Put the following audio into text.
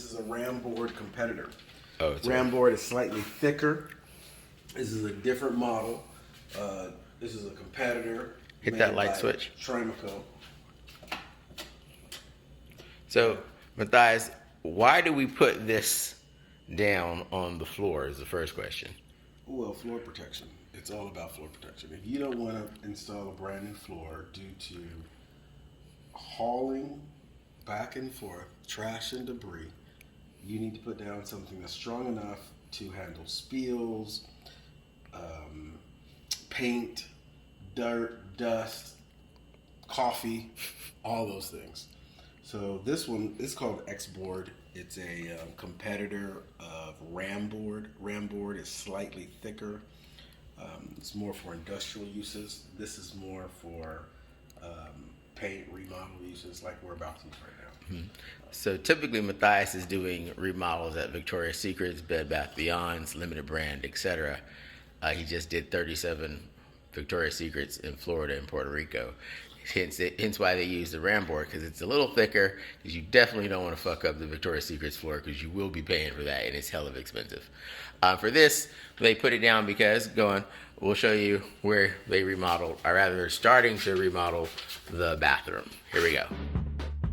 This is a Ramboard competitor. Oh, it's Ramboard is slightly thicker. This is a different model. This is a competitor. Hit that light switch. Tramico. So, Matthias, why do we put this down on the floor is the first question. Well, floor protection. It's all about floor protection. If you don't want to install a brand new floor due to hauling back and forth, trash and debris, you need to put down something that's strong enough to handle spills, paint, dirt, dust, coffee, all those things. So this one is called X-Board. It's a competitor of Ramboard. Ramboard is slightly thicker. It's more for industrial uses. This is more for paint, remodel uses like we're about to use right now. Mm-hmm. So typically Matthias is doing remodels at Victoria's Secrets, Bed Bath Beyond's, Limited Brand, etc. He just did 37 Victoria's Secrets in Florida and Puerto Rico. Hence why they use the Ramboard, because it's a little thicker, because you definitely don't want to fuck up the Victoria's Secrets floor, because you will be paying for that, and it's hell of expensive. For this, they put it down because, we'll show you where they remodeled, or rather, they're starting to remodel the bathroom. Here we go.